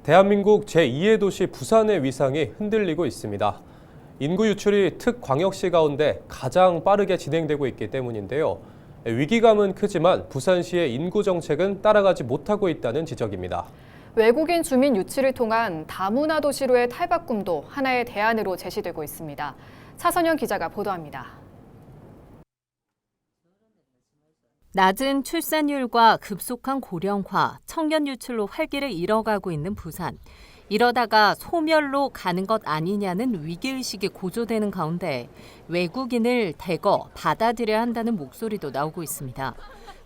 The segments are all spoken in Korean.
대한민국 제2의 도시 부산의 위상이 흔들리고 있습니다. 인구 유출이 특광역시 가운데 가장 빠르게 진행되고 있기 때문인데요. 위기감은 크지만 부산시의 인구 정책은 따라가지 못하고 있다는 지적입니다. 외국인 주민 유치를 통한 다문화 도시로의 탈바꿈도 하나의 대안으로 제시되고 있습니다. 차선영 기자가 보도합니다. 낮은 출산율과 급속한 고령화, 청년 유출로 활기를 잃어가고 있는 부산. 이러다가 소멸로 가는 것 아니냐는 위기의식이 고조되는 가운데 외국인을 대거 받아들여야 한다는 목소리도 나오고 있습니다.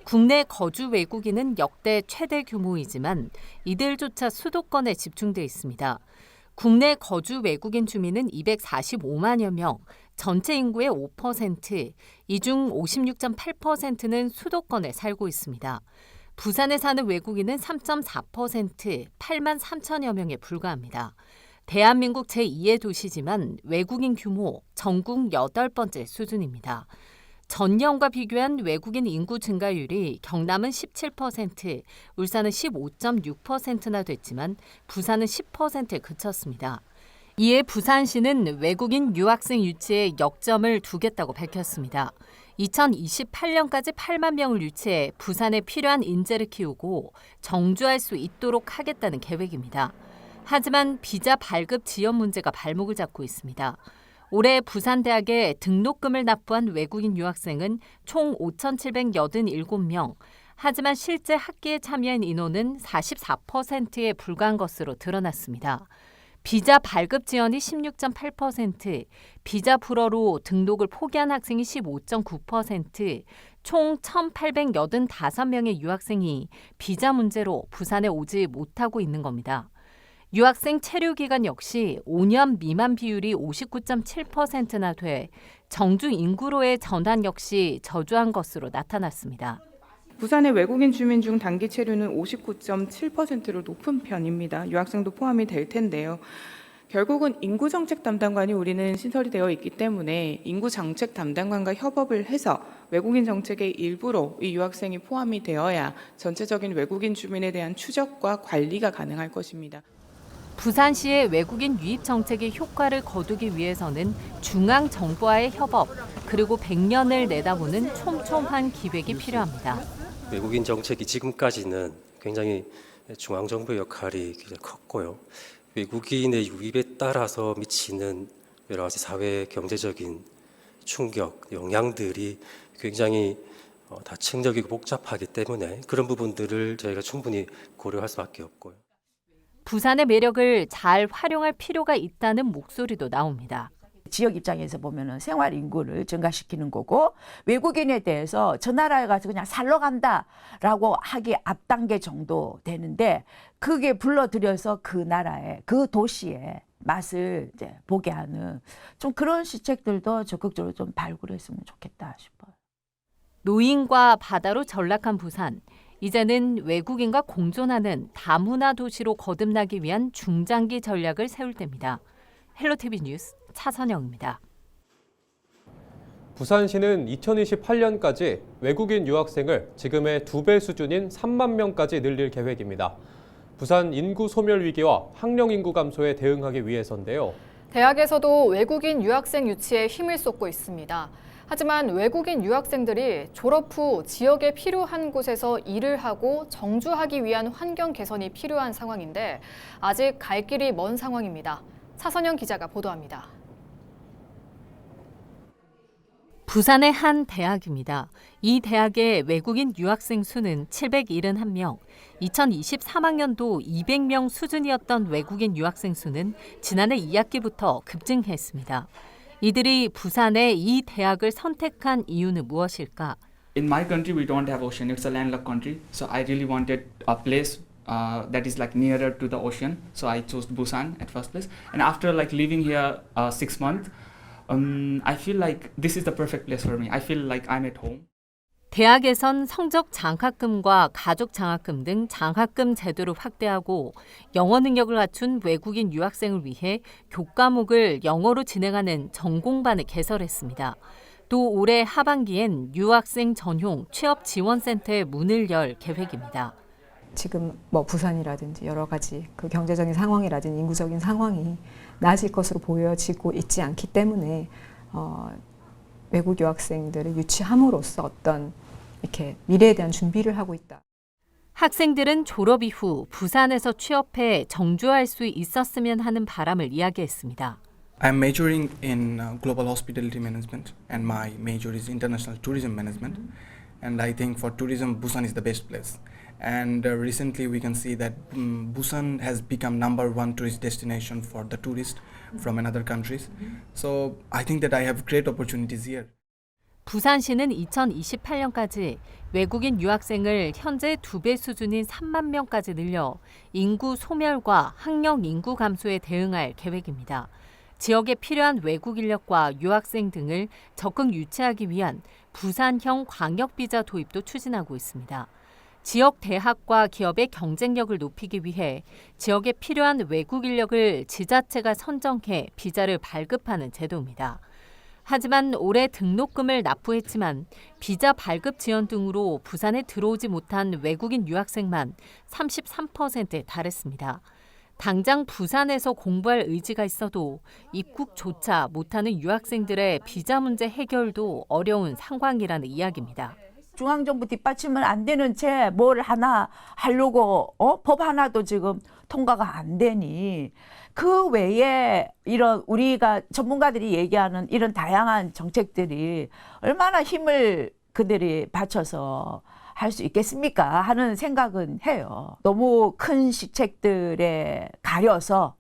국내 거주 외국인은 역대 최대 규모이지만 이들조차 수도권에 집중돼 있습니다. 국내 거주 외국인 주민은 245만여 명, 전체 인구의 5%, 이 중 56.8%는 수도권에 살고 있습니다. 부산에 사는 외국인은 3.4%, 8만 3천여 명에 불과합니다. 대한민국 제2의 도시지만 외국인 규모 전국 8번째 수준입니다. 전년과 비교한 외국인 인구 증가율이 경남은 17%, 울산은 15.6%나 됐지만 부산은 10%에 그쳤습니다. 이에 부산시는 외국인 유학생 유치에 역점을 두겠다고 밝혔습니다. 2028년까지 8만 명을 유치해 부산에 필요한 인재를 키우고 정주할 수 있도록 하겠다는 계획입니다. 하지만 비자 발급 지연 문제가 발목을 잡고 있습니다. 올해 부산대학에 등록금을 납부한 외국인 유학생은 총 5,787명, 하지만 실제 학기에 참여한 인원은 44%에 불과한 것으로 드러났습니다. 비자 발급 지연이 16.8%, 비자 불허로 등록을 포기한 학생이 15.9%, 총 1,885명의 유학생이 비자 문제로 부산에 오지 못하고 있는 겁니다. 유학생 체류 기간 역시 5년 미만 비율이 59.7%나 돼 정주 인구로의 전환 역시 저조한 것으로 나타났습니다. 부산의 외국인 주민 중 단기 체류는 59.7%로 높은 편입니다. 유학생도 포함이 될 텐데요. 결국은 인구정책 담당관이 우리는 신설이 되어 있기 때문에 인구정책 담당관과 협업을 해서 외국인 정책의 일부로 이 유학생이 포함이 되어야 전체적인 외국인 주민에 대한 추적과 관리가 가능할 것입니다. 부산시의 외국인 유입 정책의 효과를 거두기 위해서는 중앙정부와의 협업, 그리고 100년을 내다보는 촘촘한 기획이 필요합니다. 외국인 정책이 지금까지는 굉장히 중앙정부의 역할이 굉장히 컸고요. 외국인의 유입에 따라서 미치는 여러 가지 사회 경제적인 충격, 영향들이 굉장히 다층적이고 복잡하기 때문에 그런 부분들을 저희가 충분히 고려할 수밖에 없고요. 부산의 매력을 잘 활용할 필요가 있다는 목소리도 나옵니다. 지역 입장에서 보면은 생활 인구를 증가시키는 거고 외국인에 대해서 저 나라에 가서 그냥 살러 간다라고 하기 앞단계 정도 되는데 그게 불러들여서 그 나라의 그 도시의 맛을 이제 보게 하는 좀 그런 시책들도 적극적으로 좀 발굴했으면 좋겠다 싶어요. 노인과 바다로 전락한 부산. 이제는 외국인과 공존하는 다문화 도시로 거듭나기 위한 중장기 전략을 세울 때입니다. 헬로티비 뉴스 차선영입니다. 부산시는 2028년까지 외국인 유학생을 지금의 2배 수준인 3만 명까지 늘릴 계획입니다. 부산 인구 소멸 위기와 학령 인구 감소에 대응하기 위해서인데요. 대학에서도 외국인 유학생 유치에 힘을 쏟고 있습니다. 하지만 외국인 유학생들이 졸업 후 지역에 필요한 곳에서 일을 하고 정주하기 위한 환경 개선이 필요한 상황인데 아직 갈 길이 먼 상황입니다. 차선영 기자가 보도합니다. 부산의 한 대학입니다. 이 대학의 외국인 유학생 수는 771명, 2023학년도 200명 수준이었던 외국인 유학생 수는 지난해 2학기부터 급증했습니다. 이들이 부산의 이 대학을 선택한 이유는 무엇일까? In my country, we don't have ocean. It's a landlocked country. So I really wanted a place that is like nearer to the ocean. So I chose Busan at first place. And after like living here 6 months, I feel like this is the perfect place for me. I feel like I'm at home. 대학에선 성적 장학금과 가족 장학금 등 장학금 제도를 확대하고 영어 능력을 갖춘 외국인 유학생을 위해 교과목을 영어로 진행하는 전공반을 개설했습니다. 또 올해 하반기엔 유학생 전용 취업 지원센터의 문을 열 계획입니다. 지금 뭐 부산이라든지 여러 가지 그 경제적인 상황이라든지 인구적인 상황이 나아질 것으로 보여지고 있지 않기 때문에 외국 유학생들을 유치함으로써 어떤 이렇게 미래에 대한 준비를 하고 있다. 학생들은 졸업 이후 부산에서 취업해 정주할 수 있었으면 하는 바람을 이야기했습니다. I'm majoring in global hospitality management and my major is international tourism management. And I think for tourism, Busan is the best place. And recently we can see that Busan has become #1 tourist destination for the tourists from another countries. So I think that I have great opportunities here. 부산시는 2028년까지 외국인 유학생을 현재 2배 수준인 3만 명까지 늘려 인구 소멸과 학령 인구 감소에 대응할 계획입니다. 지역에 필요한 외국 인력과 유학생 등을 적극 유치하기 위한 부산형 광역비자 도입도 추진하고 있습니다. 지역 대학과 기업의 경쟁력을 높이기 위해 지역에 필요한 외국 인력을 지자체가 선정해 비자를 발급하는 제도입니다. 하지만 올해 등록금을 납부했지만 비자 발급 지연 등으로 부산에 들어오지 못한 외국인 유학생만 33%에 달했습니다. 당장 부산에서 공부할 의지가 있어도 입국조차 못하는 유학생들의 비자 문제 해결도 어려운 상황이라는 이야기입니다. 중앙정부 뒷받침은 안 되는 채 뭘 하나 하려고 법 하나도 지금 통과가 안 되니 그 외에 이런 우리가 전문가들이 얘기하는 이런 다양한 정책들이 얼마나 힘을 그들이 바쳐서 할 수 있겠습니까 하는 생각은 해요. 너무 큰 시책들에 가려서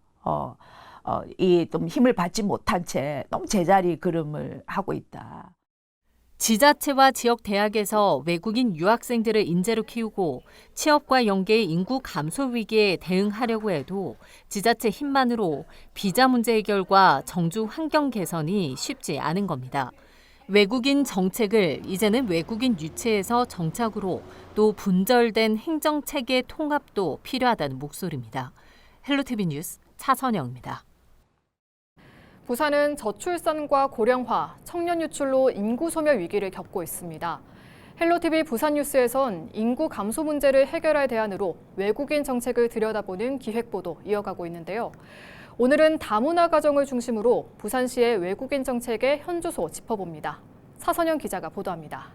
이 좀 힘을 받지 못한 채 너무 제자리 걸음을 하고 있다. 지자체와 지역 대학에서 외국인 유학생들을 인재로 키우고 취업과 연계의 인구 감소 위기에 대응하려고 해도 지자체 힘만으로 비자 문제 해결과 정주 환경 개선이 쉽지 않은 겁니다. 외국인 정책을 이제는 외국인 유치에서 정착으로 또 분절된 행정체계 통합도 필요하다는 목소리입니다. 헬로티비 뉴스 차선영입니다. 부산은 저출산과 고령화, 청년 유출로 인구 소멸 위기를 겪고 있습니다. 헬로티비 부산뉴스에선 인구 감소 문제를 해결할 대안으로 외국인 정책을 들여다보는 기획보도 이어가고 있는데요. 오늘은 다문화 가정을 중심으로 부산시의 외국인 정책의 현주소 짚어봅니다. 차선영 기자가 보도합니다.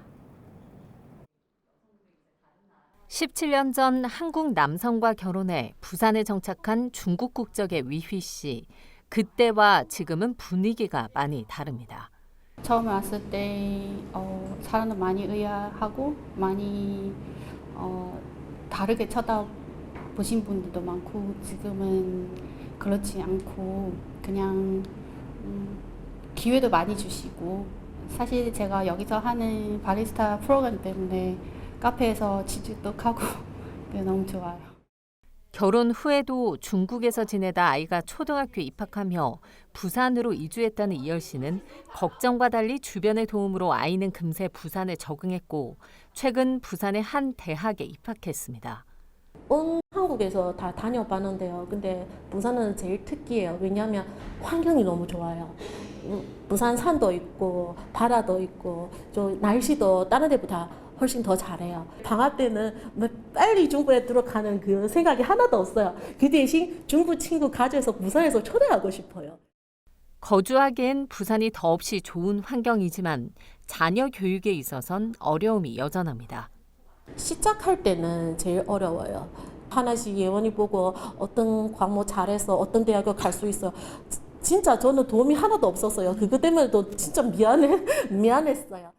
17년 전 한국 남성과 결혼해 부산에 정착한 중국 국적의 위휘 씨. 그때와 지금은 분위기가 많이 다릅니다. 처음에 왔을 때 사람도 많이 의아하고 많이 다르게 쳐다보신 분들도 많고 지금은 그렇지 않고 그냥 기회도 많이 주시고 사실 제가 여기서 하는 바리스타 프로그램 때문에 카페에서 취직도 하고 너무 좋아요. 결혼 후에도 중국에서 지내다 아이가 초등학교에 입학하며 부산으로 이주했다는 이열 씨는 걱정과 달리 주변의 도움으로 아이는 금세 부산에 적응했고 최근 부산의 한 대학에 입학했습니다. 온 한국에서 다 다녀봤는데요. 근데 부산은 제일 특이해요. 왜냐하면 환경이 너무 좋아요. 부산 산도 있고 바다도 있고 저 날씨도 다른 데보다 훨씬 더 잘해요. 방학 때는 빨리 중국에 들어가는 그 생각이 하나도 없어요. 그 대신 중국 친구 가져서 부산에서 초대하고 싶어요. 거주하기엔 부산이 더없이 좋은 환경이지만 자녀 교육에 있어선 어려움이 여전합니다. 시작할 때는 제일 어려워요. 하나씩 예원이 보고 어떤 과목 잘해서 어떤 대학을 갈 수 있어. 진짜 저는 도움이 하나도 없었어요. 그것 때문에도 진짜 미안했어요.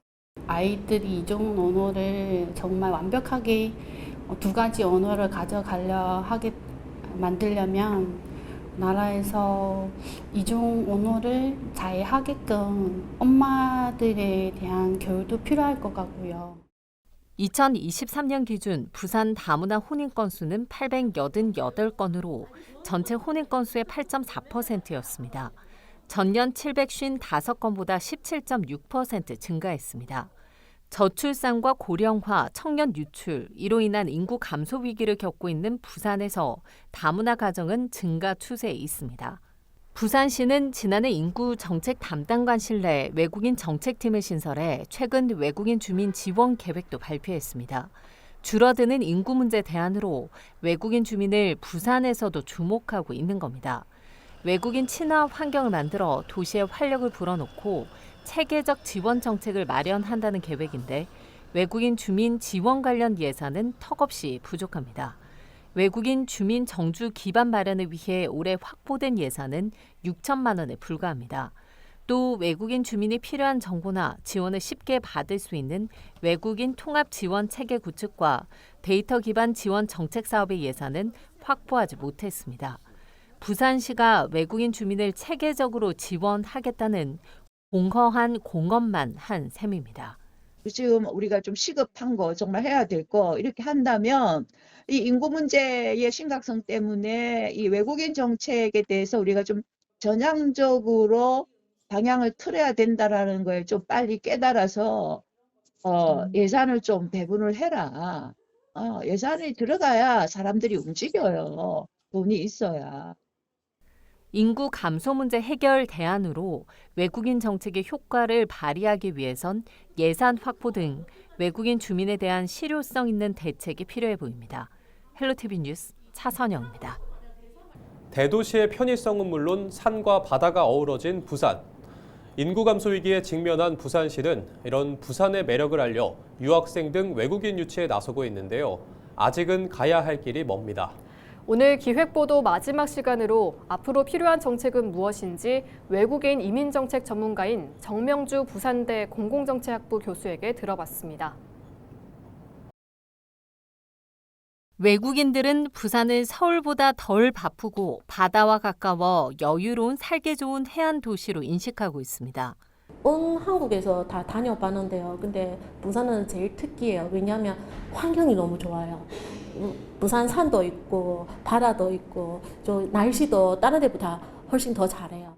아이들이 이종 언어를 정말 완벽하게 2가지 언어를 가져가려 만들려면 나라에서 이종 언어를 잘 하게끔 엄마들에 대한 교육도 필요할 것 같고요. 2023년 기준 부산 다문화 혼인 건수는 888건으로 전체 혼인 건수의 8.4%였습니다. 전년 755건보다 17.6% 증가했습니다. 저출산과 고령화, 청년 유출, 이로 인한 인구 감소 위기를 겪고 있는 부산에서 다문화 가정은 증가 추세에 있습니다. 부산시는 지난해 인구 정책 담당관실 내 외국인 정책팀을 신설해 최근 외국인 주민 지원 계획도 발표했습니다. 줄어드는 인구 문제 대안으로 외국인 주민을 부산에서도 주목하고 있는 겁니다. 외국인 친화 환경을 만들어 도시에 활력을 불어넣고 체계적 지원 정책을 마련한다는 계획인데 외국인 주민 지원 관련 예산은 턱없이 부족합니다. 외국인 주민 정주 기반 마련을 위해 올해 확보된 예산은 6천만 원에 불과합니다. 또 외국인 주민이 필요한 정보나 지원을 쉽게 받을 수 있는 외국인 통합 지원 체계 구축과 데이터 기반 지원 정책 사업의 예산은 확보하지 못했습니다. 부산시가 외국인 주민을 체계적으로 지원하겠다는 공허한 공언만 한 셈입니다. 지금 우리가 좀 시급한 거 정말 해야 될 거 이렇게 한다면 이 인구 문제의 심각성 때문에 이 외국인 정책에 대해서 우리가 좀 전향적으로 방향을 틀어야 된다라는 거에 좀 빨리 깨달아서 예산을 좀 배분을 해라. 예산이 들어가야 사람들이 움직여요. 돈이 있어야. 인구 감소 문제 해결 대안으로 외국인 정책의 효과를 발휘하기 위해선 예산 확보 등 외국인 주민에 대한 실효성 있는 대책이 필요해 보입니다. 헬로티비 뉴스 차선영입니다. 대도시의 편의성은 물론 산과 바다가 어우러진 부산. 인구 감소 위기에 직면한 부산시는 이런 부산의 매력을 알려 유학생 등 외국인 유치에 나서고 있는데요. 아직은 가야 할 길이 멉니다. 오늘 기획보도 마지막 시간으로 앞으로 필요한 정책은 무엇인지 외국인 이민정책 전문가인 정명주 부산대 공공정책학부 교수에게 들어봤습니다. 외국인들은 부산은 서울보다 덜 바쁘고 바다와 가까워 여유로운 살기 좋은 해안 도시로 인식하고 있습니다. 온 한국에서 다 다녀봤는데요. 근데 부산은 제일 특이해요. 왜냐하면 환경이 너무 좋아요. 부산 산도 있고 바다도 있고 날씨도 다른 데보다 훨씬 더 잘해요.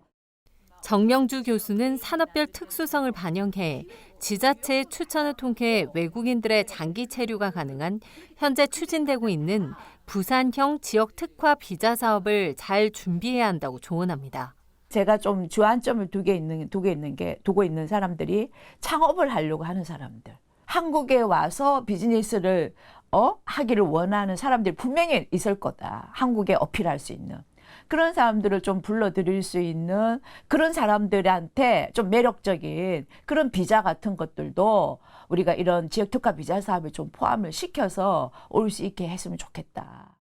정명주 교수는 산업별 특수성을 반영해 지자체의 추천을 통해 외국인들의 장기 체류가 가능한 현재 추진되고 있는 부산형 지역 특화 비자 사업을 잘 준비해야 한다고 조언합니다. 제가 좀 주안점을 두고 있는 사람들이 창업을 하려고 하는 사람들. 한국에 와서 비즈니스를 하기를 원하는 사람들이 분명히 있을 거다. 한국에 어필할 수 있는. 그런 사람들을 좀 불러들일 수 있는 그런 사람들한테 좀 매력적인 그런 비자 같은 것들도 우리가 이런 지역 특화 비자 사업에 좀 포함을 시켜서 올 수 있게 했으면 좋겠다.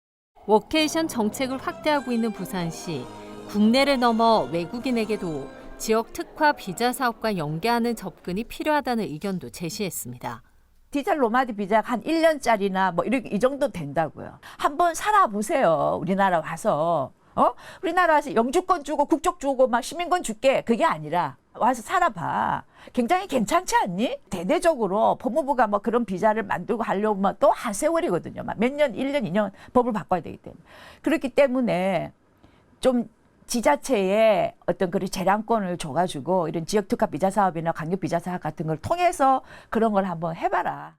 워케이션 정책을 확대하고 있는 부산시. 국내를 넘어 외국인에게도 지역 특화 비자 사업과 연계하는 접근이 필요하다는 의견도 제시했습니다. 디지털 노마드 비자가 한 1년짜리나 이 정도 된다고요. 한번 살아보세요. 우리나라 와서. 우리나라 와서 영주권 주고 국적 주고 막 시민권 줄게. 그게 아니라 와서 살아봐. 굉장히 괜찮지 않니? 대대적으로 법무부가 그런 비자를 만들고 하려면 또 한 세월이거든요. 몇 년, 1년, 2년 법을 바꿔야 되기 때문에. 그렇기 때문에 좀 지자체에 어떤 그런 재량권을 줘가지고 이런 지역 특화 비자 사업이나 강력 비자 사업 같은 걸 통해서 그런 걸 한번 해봐라.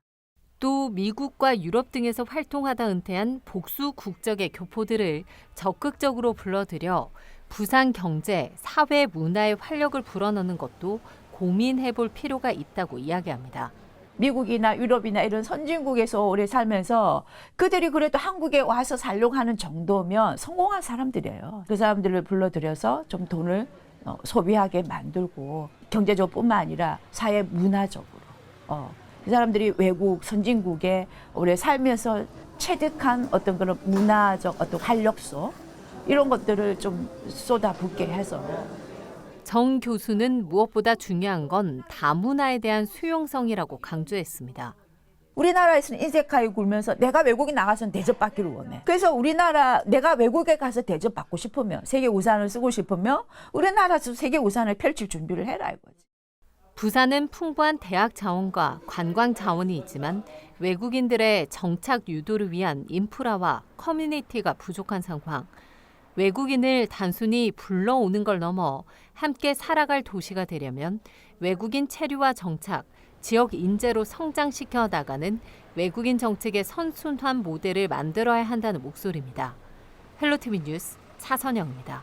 또 미국과 유럽 등에서 활동하다 은퇴한 복수 국적의 교포들을 적극적으로 불러들여 부산 경제, 사회, 문화에 활력을 불어넣는 것도 고민해볼 필요가 있다고 이야기합니다. 미국이나 유럽이나 이런 선진국에서 오래 살면서 그들이 그래도 한국에 와서 살려고 하는 정도면 성공한 사람들이에요. 그 사람들을 불러들여서 좀 돈을 소비하게 만들고 경제적뿐만 아니라 사회 문화적으로 이 사람들이 외국 선진국에 오래 살면서 체득한 어떤 그런 문화적 어떤 활력소 이런 것들을 좀 쏟아붓게 해서 정 교수는 무엇보다 중요한 건 다문화에 대한 수용성이라고 강조했습니다. 우리나라에서는 인색하게 굴면서 내가 외국에 나가서는 대접받기를 원해. 그래서 내가 외국에 가서 대접받고 싶으면 세계 우산을 쓰고 싶으면 우리나라에서 세계 우산을 펼칠 준비를 해라 이거지. 부산은 풍부한 대학 자원과 관광 자원이 있지만 외국인들의 정착 유도를 위한 인프라와 커뮤니티가 부족한 상황. 외국인을 단순히 불러오는 걸 넘어 함께 살아갈 도시가 되려면 외국인 체류와 정착, 지역 인재로 성장시켜 나가는 외국인 정책의 선순환 모델을 만들어야 한다는 목소리입니다. 헬로티비 뉴스 차선영입니다.